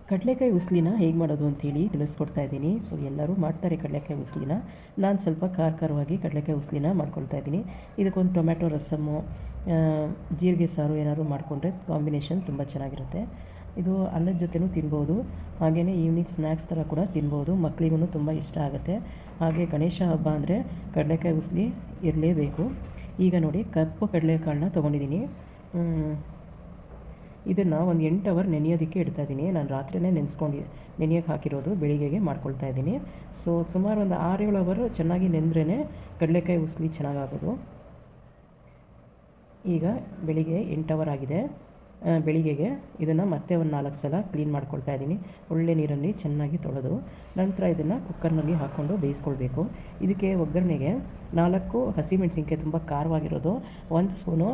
ಕಡಲೆಕಾಯಿ ಉಸ್ಲಿನ ಹೇಗೆ ಮಾಡೋದು ಅಂಥೇಳಿ ತಿಳಿಸ್ಕೊಡ್ತಾ ಇದ್ದೀನಿ. ಸೊ ಎಲ್ಲರೂ ಮಾಡ್ತಾರೆ ಕಡಲೆಕಾಯಿ ಉಸ್ಲಿನ. ನಾನು ಸ್ವಲ್ಪ ಖಾರವಾಗಿ ಕಡಲೆಕಾಯಿ ಉಸ್ಲಿನ ಮಾಡ್ಕೊಳ್ತಾ ಇದ್ದೀನಿ. ಇದಕ್ಕೊಂದು ಟೊಮ್ಯಾಟೊ ರಸಮ್ಮು, ಜೀರಿಗೆ ಸಾರು ಏನಾದ್ರು ಮಾಡಿಕೊಂಡ್ರೆ ಕಾಂಬಿನೇಷನ್ ತುಂಬ ಚೆನ್ನಾಗಿರುತ್ತೆ. ಇದು ಅನ್ನದ ಜೊತೆನೂ ತಿನ್ಬೋದು, ಹಾಗೆಯೇ ಈವ್ನಿಂಗ್ ಸ್ನ್ಯಾಕ್ಸ್ ಥರ ಕೂಡ ತಿನ್ಬೋದು. ಮಕ್ಕಳಿಗೂ ತುಂಬ ಇಷ್ಟ ಆಗುತ್ತೆ. ಹಾಗೆ ಗಣೇಶ ಹಬ್ಬ ಅಂದರೆ ಕಡಲೆಕಾಯಿ ಉಸ್ಲಿ ಇರಲೇಬೇಕು. ಈಗ ನೋಡಿ, ಕಪ್ಪು ಕಡಲೆಕಾಳನ್ನ ತೊಗೊಂಡಿದ್ದೀನಿ. ಇದನ್ನು ಒಂದು 8 ಅವರ್ ನೆನೆಯೋದಕ್ಕೆ ಇಡ್ತಾಯಿದ್ದೀನಿ. ನಾನು ರಾತ್ರಿಯೇ ನೆನೆಯೋಕ್ಕೆ ಹಾಕಿರೋದು, ಬೆಳಿಗ್ಗೆಗೆ ಮಾಡ್ಕೊಳ್ತಾ ಇದ್ದೀನಿ. ಸೊ ಸುಮಾರು ಒಂದು 6-7 ಅವರ್ ಚೆನ್ನಾಗಿ ನೆಂದ್ರೇ ಕಡಲೆಕಾಯಿ ಉಸ್ಲಿ ಚೆನ್ನಾಗಾಗೋದು. ಈಗ ಬೆಳಿಗ್ಗೆ 8 ಅವರ್ ಆಗಿದೆ. ಬೆಳಿಗ್ಗೆಗೆ ಇದನ್ನು ಮತ್ತೆ ಒಂದು 4 ಸಲ ಕ್ಲೀನ್ ಮಾಡ್ಕೊಳ್ತಾ ಇದ್ದೀನಿ. ಒಳ್ಳೆ ನೀರಲ್ಲಿ ಚೆನ್ನಾಗಿ ತೊಳೆದು ನಂತರ ಇದನ್ನು ಕುಕ್ಕರ್ನಲ್ಲಿ ಹಾಕ್ಕೊಂಡು ಬೇಯಿಸ್ಕೊಳ್ಬೇಕು. ಇದಕ್ಕೆ ಒಗ್ಗರಣೆಗೆ 4 ಹಸಿಮೆಣಸಿನ್ಕಾಯಿ ತುಂಬ ಖಾರವಾಗಿರೋದು, 1 ಸ್ಪೂನು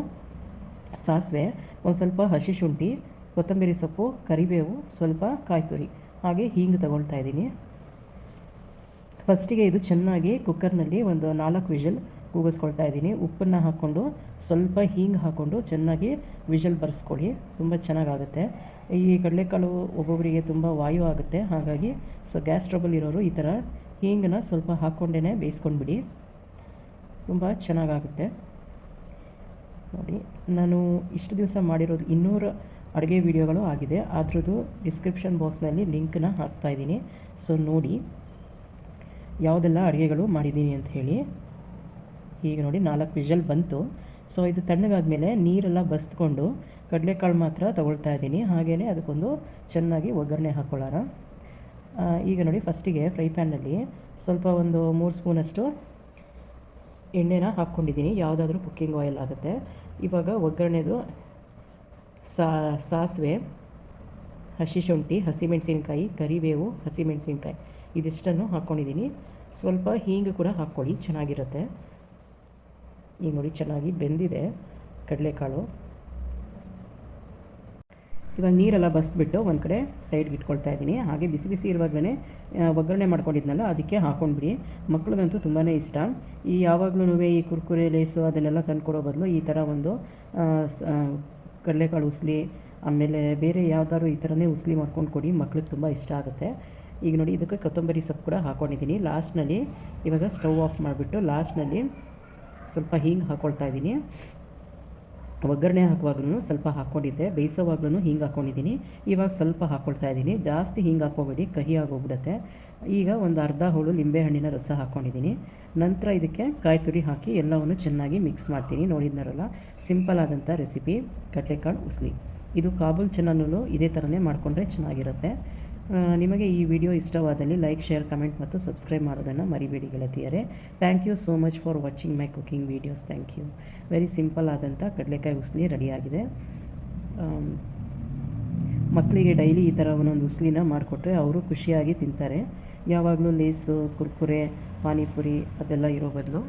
ಸಾಸಿವೆ, ಒಂದು ಸ್ವಲ್ಪ ಹಸಿ ಶುಂಠಿ, ಕೊತ್ತಂಬರಿ ಸೊಪ್ಪು, ಕರಿಬೇವು, ಸ್ವಲ್ಪ ಕಾಯಿ ತುರಿ, ಹಾಗೆ ಹೀಂಗು ತಗೊಳ್ತಾ ಇದ್ದೀನಿ. ಫಸ್ಟಿಗೆ ಇದು ಚೆನ್ನಾಗಿ ಕುಕ್ಕರ್ನಲ್ಲಿ ಒಂದು 4 ವಿಷಲ್ ಕೂಗಿಸ್ಕೊಳ್ತಾ ಇದ್ದೀನಿ. ಉಪ್ಪನ್ನು ಹಾಕ್ಕೊಂಡು ಸ್ವಲ್ಪ ಹೀಂಗೆ ಹಾಕ್ಕೊಂಡು ಚೆನ್ನಾಗಿ ವಿಷಲ್ ಬರೆಸ್ಕೊಳ್ಳಿ, ತುಂಬ ಚೆನ್ನಾಗಾಗುತ್ತೆ. ಈ ಕಡಲೆಕಾಳು ಒಬ್ಬೊಬ್ಬರಿಗೆ ತುಂಬ ವಾಯು ಆಗುತ್ತೆ, ಹಾಗಾಗಿ ಗ್ಯಾಸ್ ಟ್ರಬಲ್ ಇರೋರು ಈ ಥರ ಹೀಂಗನ್ನ ಸ್ವಲ್ಪ ಹಾಕ್ಕೊಂಡೇ ಬೇಯಿಸ್ಕೊಂಡ್ಬಿಡಿ, ತುಂಬ ಚೆನ್ನಾಗಾಗುತ್ತೆ. ನೋಡಿ, ನಾನು ಇಷ್ಟು ದಿವಸ ಮಾಡಿರೋದು 200 ಅಡುಗೆ ವಿಡಿಯೋಗಳು ಆಗಿದೆ. ಅದ್ರದ್ದು ಡಿಸ್ಕ್ರಿಪ್ಷನ್ ಬಾಕ್ಸ್ನಲ್ಲಿ ಲಿಂಕನ್ನ ಹಾಕ್ತಾಯಿದ್ದೀನಿ. ಸೊ ನೋಡಿ ಯಾವುದೆಲ್ಲ ಅಡುಗೆಗಳು ಮಾಡಿದ್ದೀನಿ ಅಂತ ಹೇಳಿ. ಈಗ ನೋಡಿ 4 ವಿಷಲ್ ಬಂತು. ಸೊ ಇದು ತಣ್ಣಗಾದ್ಮೇಲೆ ನೀರೆಲ್ಲ ಬಸ್ಕೊಂಡು ಕಡಲೆಕಾಳು ಮಾತ್ರ ತೊಗೊಳ್ತಾ ಇದ್ದೀನಿ. ಹಾಗೆಯೇ ಅದಕ್ಕೊಂದು ಚೆನ್ನಾಗಿ ಒಗ್ಗರಣೆ ಹಾಕ್ಕೊಳ್ಳೋಣ. ಈಗ ನೋಡಿ, ಫಸ್ಟಿಗೆ ಫ್ರೈ ಪ್ಯಾನ್ನಲ್ಲಿ ಸ್ವಲ್ಪ ಒಂದು 3 ಸ್ಪೂನಷ್ಟು ಎಣ್ಣೆನ ಹಾಕ್ಕೊಂಡಿದ್ದೀನಿ. ಯಾವುದಾದ್ರೂ ಕುಕ್ಕಿಂಗ್ ಆಯಿಲ್ ಆಗುತ್ತೆ. ಇವಾಗ ಒಗ್ಗರಣೆದು ಸಾಸಿವೆ, ಹಸಿ ಶುಂಠಿ, ಹಸಿಮೆಣಸಿನ್ಕಾಯಿ, ಕರಿಬೇವು, ಹಸಿಮೆಣಸಿನ್ಕಾಯಿ ಇದಿಷ್ಟನ್ನು ಹಾಕ್ಕೊಂಡಿದ್ದೀನಿ. ಸ್ವಲ್ಪ ಹೀಂಗು ಕೂಡ ಹಾಕ್ಕೊಳ್ಳಿ, ಚೆನ್ನಾಗಿರುತ್ತೆ. ಈಗ ನೋಡಿ, ಚೆನ್ನಾಗಿ ಬೆಂದಿದೆ ಕಡಲೆಕಾಳು. ಇವಾಗ ನೀರೆಲ್ಲ ಬಸ್ಬಿಟ್ಟು ಒಂದು ಕಡೆ ಸೈಡ್ಗೆ ಇಟ್ಕೊಳ್ತಾ ಇದ್ದೀನಿ. ಹಾಗೆ ಬಿಸಿ ಬಿಸಿ ಇರುವಾಗಲೇ ಒಗ್ಗರಣೆ ಮಾಡ್ಕೊಂಡಿದ್ನಲ್ಲ ಅದಕ್ಕೆ ಹಾಕ್ಕೊಂಡ್ಬಿಡಿ. ಮಕ್ಳಿಗಂತೂ ತುಂಬಾ ಇಷ್ಟ. ಈ ಯಾವಾಗಲೂ ಈ ಕುರ್ಕುರೆ, ಲೇಸು ಅದನ್ನೆಲ್ಲ ತಂದುಕೊಡೋ ಬದಲು ಈ ಥರ ಒಂದು ಕಡಲೆಕಾಳು ಉಸ್ಲಿ, ಆಮೇಲೆ ಬೇರೆ ಯಾವ್ದಾದ್ರು ಈ ಥರನೇ ಉಸ್ಲಿ ಮಾಡ್ಕೊಂಡು ಕೊಡಿ, ಮಕ್ಳಿಗೆ ತುಂಬ ಇಷ್ಟ ಆಗುತ್ತೆ. ಈಗ ನೋಡಿ, ಇದಕ್ಕೆ ಕೊತ್ತಂಬರಿ ಸೊಪ್ಪು ಕೂಡ ಹಾಕ್ಕೊಂಡಿದ್ದೀನಿ ಲಾಸ್ಟ್ನಲ್ಲಿ. ಇವಾಗ ಸ್ಟವ್ ಆಫ್ ಮಾಡಿಬಿಟ್ಟು ಲಾಸ್ಟ್ನಲ್ಲಿ ಸ್ವಲ್ಪ ಹೀಂಗೆ ಹಾಕ್ಕೊಳ್ತಾ ಇದ್ದೀನಿ. ಒಗ್ಗರಣೆ ಹಾಕುವಾಗ್ಲೂ ಸ್ವಲ್ಪ ಹಾಕ್ಕೊಂಡಿದ್ದೆ, ಬೇಯಿಸೋವಾಗ್ಲೂ ಹಿಂಗೆ ಹಾಕ್ಕೊಂಡಿದ್ದೀನಿ. ಇವಾಗ ಸ್ವಲ್ಪ ಹಾಕ್ಕೊಳ್ತಾ ಇದ್ದೀನಿ. ಜಾಸ್ತಿ ಹಿಂಗೆ ಹಾಕ್ಕೋಬೇಡಿ, ಕಹಿ ಆಗೋಗ್ಬಿಡುತ್ತೆ. ಈಗ ಒಂದು ಅರ್ಧ ಹೋಳು ಲಿಂಬೆಹಣ್ಣಿನ ರಸ ಹಾಕ್ಕೊಂಡಿದ್ದೀನಿ. ನಂತರ ಇದಕ್ಕೆ ಕಾಯಿ ತುರಿ ಹಾಕಿ ಎಲ್ಲವನ್ನು ಚೆನ್ನಾಗಿ ಮಿಕ್ಸ್ ಮಾಡ್ತೀನಿ. ನೋಡಿದ್ನರಲ್ಲ, ಸಿಂಪಲ್ ಆದಂಥ ರೆಸಿಪಿ ಕಡಲೆಕಾಳು ಉಸ್ಲಿ. ಇದು ಕಾಬೂಲ್ ಚೆನ್ನಲ್ಲೂ ಇದೇ ಥರನೇ ಮಾಡಿಕೊಂಡ್ರೆ ಚೆನ್ನಾಗಿರುತ್ತೆ. ನಿಮಗೆ ಈ ವಿಡಿಯೋ ಇಷ್ಟವಾದಲ್ಲಿ ಲೈಕ್, ಶೇರ್, ಕಮೆಂಟ್ ಮತ್ತು ಸಬ್ಸ್ಕ್ರೈಬ್ ಮಾಡೋದನ್ನು ಮರಿಬೇಡಿ ಗೆಳತಿಯರೇ. Thank you so much for watching my cooking videos. Thank you. Very simple ಆದಂಥ ಕಡಲೆಕಾಯಿ ಉಸ್ಲಿ ರೆಡಿಯಾಗಿದೆ. ಮಕ್ಕಳಿಗೆ ಡೈಲಿ ಈ ಥರ ಒಂದೊಂದು ಉಸ್ಲಿನ ಮಾಡಿಕೊಟ್ರೆ ಅವರು ಖುಷಿಯಾಗಿ ತಿಂತಾರೆ. ಯಾವಾಗಲೂ ಲೇಸು, ಕುರ್ಕುರೆ, ಪಾನಿಪುರಿ ಅದೆಲ್ಲ ಇರೋ ಬದಲು